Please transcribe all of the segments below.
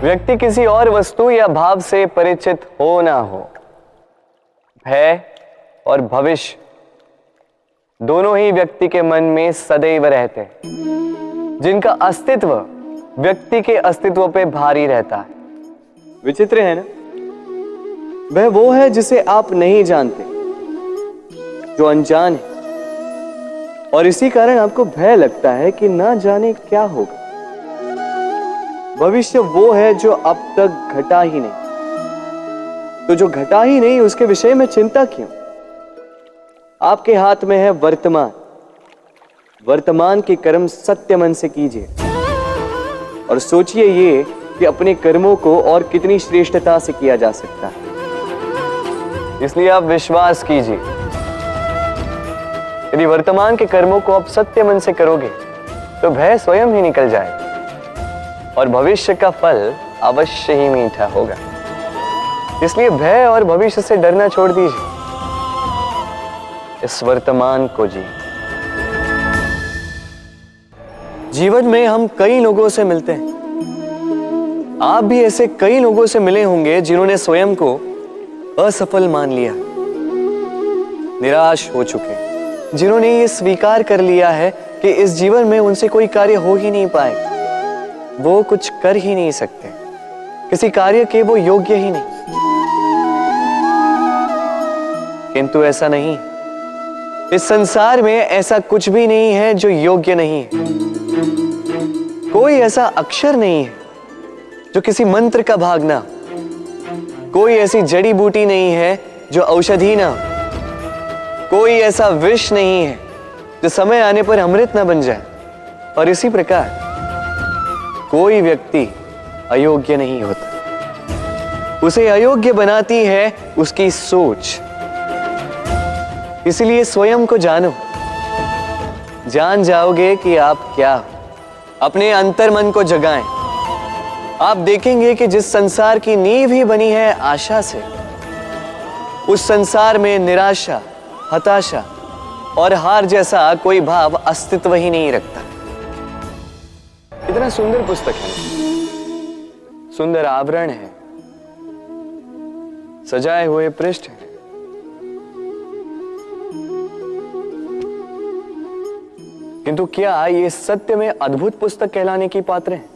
व्यक्ति किसी और वस्तु या भाव से परिचित हो ना हो, भय और भविष्य दोनों ही व्यक्ति के मन में सदैव रहते हैं, जिनका अस्तित्व व्यक्ति के अस्तित्व पे भारी रहता है। विचित्र है ना? वह वो है जिसे आप नहीं जानते, जो अनजान है, और इसी कारण आपको भय लगता है कि ना जाने क्या होगा। भविष्य वो है जो अब तक घटा ही नहीं, तो जो घटा ही नहीं उसके विषय में चिंता क्यों? आपके हाथ में है वर्तमान। वर्तमान के कर्म सत्य मन से कीजिए और सोचिए ये कि अपने कर्मों को और कितनी श्रेष्ठता से किया जा सकता है। इसलिए आप विश्वास कीजिए, यदि वर्तमान के कर्मों को आप सत्य मन से करोगे तो भय स्वयं ही निकल जाएगा और भविष्य का फल अवश्य ही मीठा होगा। इसलिए भय और भविष्य से डरना छोड़ दीजिए, इस वर्तमान को जी। जीवन में हम कई लोगों से मिलते हैं। आप भी ऐसे कई लोगों से मिले होंगे जिन्होंने स्वयं को असफल मान लिया, निराश हो चुके, जिन्होंने ये स्वीकार कर लिया है कि इस जीवन में उनसे कोई कार्य हो ही नहीं पाएगा, वो कुछ कर ही नहीं सकते, किसी कार्य के वो योग्य ही नहीं। किंतु ऐसा नहीं, इस संसार में ऐसा कुछ भी नहीं है जो योग्य नहीं है। कोई ऐसा अक्षर नहीं है जो किसी मंत्र का भाग ना, कोई ऐसी जड़ी बूटी नहीं है जो औषधि ना, कोई ऐसा विष नहीं है जो समय आने पर अमृत ना बन जाए। और इसी प्रकार कोई व्यक्ति अयोग्य नहीं होता, उसे अयोग्य बनाती है उसकी सोच। इसलिए स्वयं को जानो, जान जाओगे कि आप क्या हो। अपने अंतर मन को जगाएं। आप देखेंगे कि जिस संसार की नींव ही बनी है आशा से, उस संसार में निराशा, हताशा और हार जैसा कोई भाव अस्तित्व ही नहीं रखता। कितना सुंदर पुस्तक है, सुंदर आवरण है, सजाए हुए पृष्ठ है। किंतु क्या ये सत्य में अद्भुत पुस्तक कहलाने की पात्र है?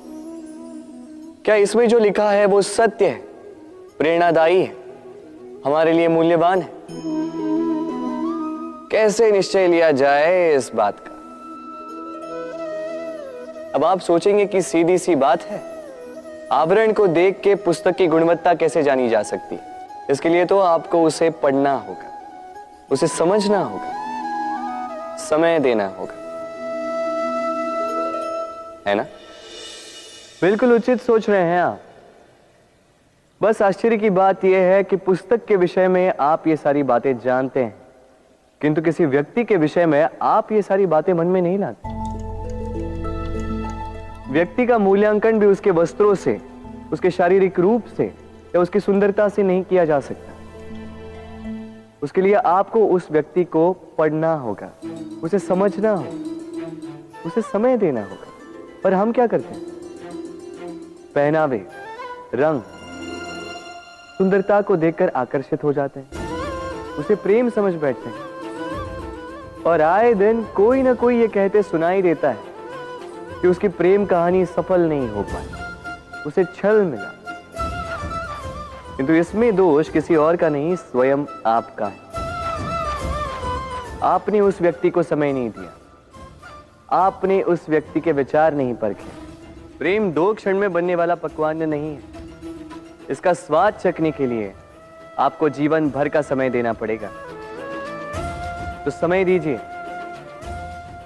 क्या इसमें जो लिखा है वो सत्य है, प्रेरणादायी है, हमारे लिए मूल्यवान है? कैसे निश्चय लिया जाए इस बात का? अब आप सोचेंगे कि सीधी सी बात है, आवरण को देख के पुस्तक की गुणवत्ता कैसे जानी जा सकती? इसके लिए तो आपको उसे पढ़ना होगा, उसे समझना होगा, समय देना होगा, है ना? बिल्कुल उचित सोच रहे हैं आप। बस आश्चर्य की बात यह है कि पुस्तक के विषय में आप ये सारी बातें जानते हैं, किंतु किसी व्यक्ति के विषय में आप ये सारी बातें मन में नहीं लाते। व्यक्ति का मूल्यांकन भी उसके वस्त्रों से, उसके शारीरिक रूप से या उसकी सुंदरता से नहीं किया जा सकता। उसके लिए आपको उस व्यक्ति को पढ़ना होगा, उसे समझना होगा, उसे समय देना होगा। पर हम क्या करते हैं? पहनावे, रंग, सुंदरता को देखकर आकर्षित हो जाते हैं, उसे प्रेम समझ बैठते हैं और आए दिन कोई ना कोई ये कहते सुनाई देता है कि उसकी प्रेम कहानी सफल नहीं हो पाई, उसे छल मिला। किंतु इसमें दोष किसी और का नहीं, स्वयं आपका है। आपने उस व्यक्ति को समय नहीं दिया, आपने उस व्यक्ति के विचार नहीं परखे। प्रेम 2 क्षण में बनने वाला पकवान नहीं है, इसका स्वाद चखने के लिए आपको जीवन भर का समय देना पड़ेगा। तो समय दीजिए,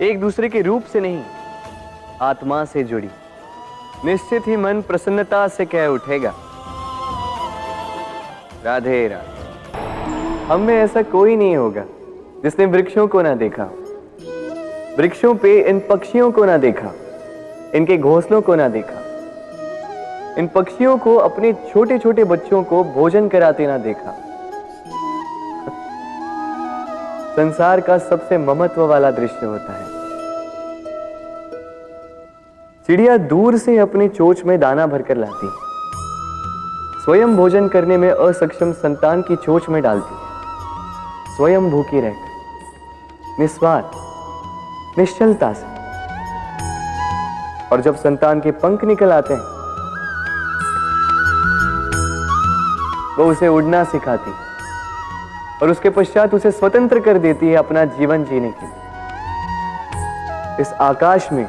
एक दूसरे के रूप से नहीं, आत्मा से जुड़ी, निश्चित ही मन प्रसन्नता से कह उठेगा, राधे राधे। हम में ऐसा कोई नहीं होगा जिसने वृक्षों को ना देखा, वृक्षों पे इन पक्षियों को ना देखा, इनके घोंसलों को ना देखा, इन पक्षियों को अपने छोटे छोटे बच्चों को भोजन कराते ना देखा। संसार का सबसे ममत्व वाला दृश्य होता है। चिड़िया दूर से अपने चोंच में दाना भरकर लाती, स्वयं भोजन करने में असक्षम संतान की चोंच में डालती है, स्वयं भूखी रहकर निस्वार्थ निश्चलता से। और जब संतान के पंख निकल आते हैं, वो उसे उड़ना सिखाती और उसके पश्चात उसे स्वतंत्र कर देती है अपना जीवन जीने के लिए, इस आकाश में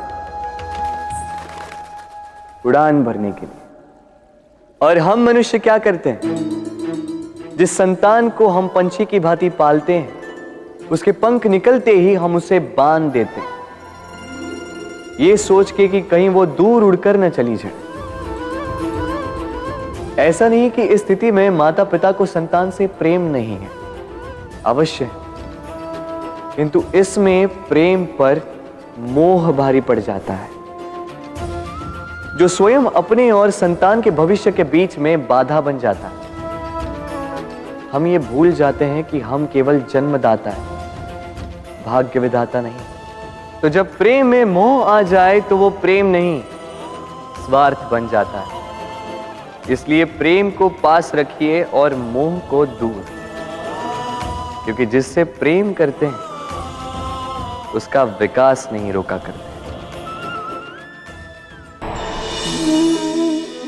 उड़ान भरने के लिए। और हम मनुष्य क्या करते हैं? जिस संतान को हम पंछी की भांति पालते हैं, उसके पंख निकलते ही हम उसे बांध देते हैं, ये सोच के कि कहीं वो दूर उड़कर न चली जाए। ऐसा नहीं कि इस स्थिति में माता पिता को संतान से प्रेम नहीं है, अवश्य है, किंतु इसमें प्रेम पर मोह भारी पड़ जाता है, जो स्वयं अपने और संतान के भविष्य के बीच में बाधा बन जाता है। हम ये भूल जाते हैं कि हम केवल जन्मदाता है, भाग्य विधाता नहीं। तो जब प्रेम में मोह आ जाए तो वो प्रेम नहीं, स्वार्थ बन जाता है। इसलिए प्रेम को पास रखिए और मोह को दूर, क्योंकि जिससे प्रेम करते हैं उसका विकास नहीं रोका करते।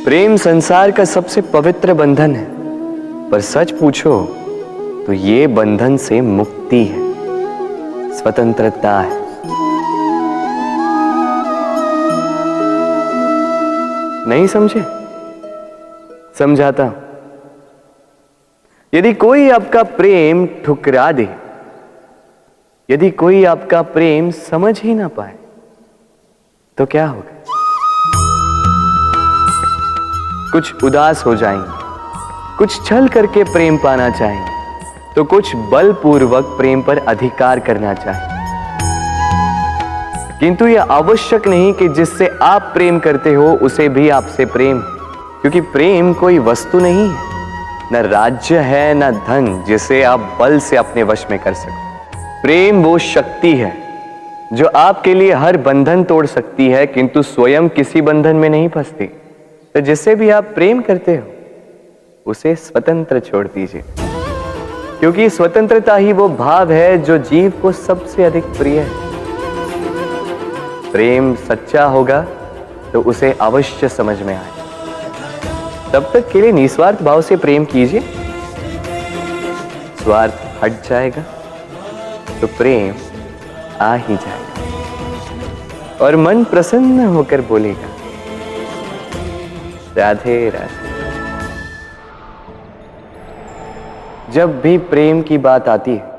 प्रेम संसार का सबसे पवित्र बंधन है, पर सच पूछो तो ये बंधन से मुक्ति है, स्वतंत्रता है। नहीं समझे? समझाता हूं। यदि कोई आपका प्रेम ठुकरा दे, यदि कोई आपका प्रेम समझ ही ना पाए, तो क्या होगा? कुछ उदास हो जाएंगे, कुछ छल करके प्रेम पाना चाहेंगे, तो कुछ बलपूर्वक प्रेम पर अधिकार करना चाहेंगे। किंतु यह आवश्यक नहीं कि जिससे आप प्रेम करते हो उसे भी आपसे प्रेम है, क्योंकि प्रेम कोई वस्तु नहीं है, न राज्य है न धन जिसे आप बल से अपने वश में कर सको। प्रेम वो शक्ति है जो आपके लिए हर बंधन तोड़ सकती है, किंतु स्वयं किसी बंधन में नहीं फंसती। तो जिससे भी आप प्रेम करते हो उसे स्वतंत्र छोड़ दीजिए, क्योंकि स्वतंत्रता ही वो भाव है जो जीव को सबसे अधिक प्रिय है। प्रेम सच्चा होगा तो उसे अवश्य समझ में आए। तब तक के लिए निस्वार्थ भाव से प्रेम कीजिए, स्वार्थ हट जाएगा तो प्रेम आ ही जाएगा और मन प्रसन्न होकर बोलेगा, राधे राधे। जब भी प्रेम की बात आती है,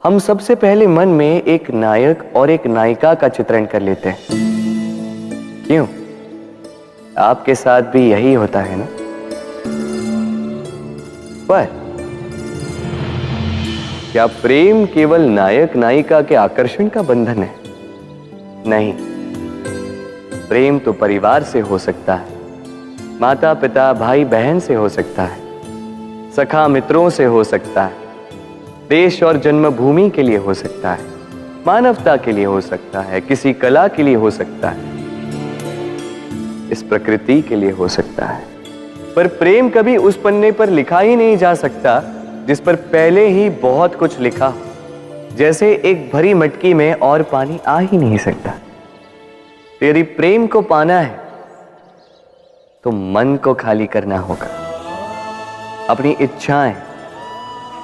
हम सबसे पहले मन में एक नायक और एक नायिका का चित्रण कर लेते हैं। क्यों? आपके साथ भी यही होता है ना? पर क्या प्रेम केवल नायक नायिका के आकर्षण का बंधन है? नहीं, प्रेम तो परिवार से हो सकता है, माता पिता भाई बहन से हो सकता है, सखा मित्रों से हो सकता है, देश और जन्मभूमि के लिए हो सकता है, मानवता के लिए हो सकता है, किसी कला के लिए हो सकता है, इस प्रकृति के लिए हो सकता है। पर प्रेम कभी उस पन्ने पर लिखा ही नहीं जा सकता जिस पर पहले ही बहुत कुछ लिखा हो। जैसे एक भरी मटकी में और पानी आ ही नहीं सकता। तो यदि प्रेम को पाना है तो मन को खाली करना होगा, अपनी इच्छाएं,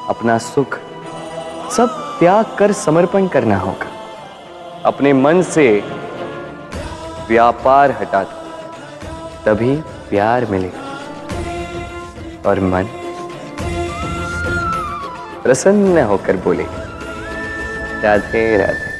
अपना सुख सब त्याग कर समर्पण करना होगा। अपने मन से व्यापार हटा दो, तभी प्यार मिलेगा और मन प्रसन्न होकर बोलेगा, राधे राधे।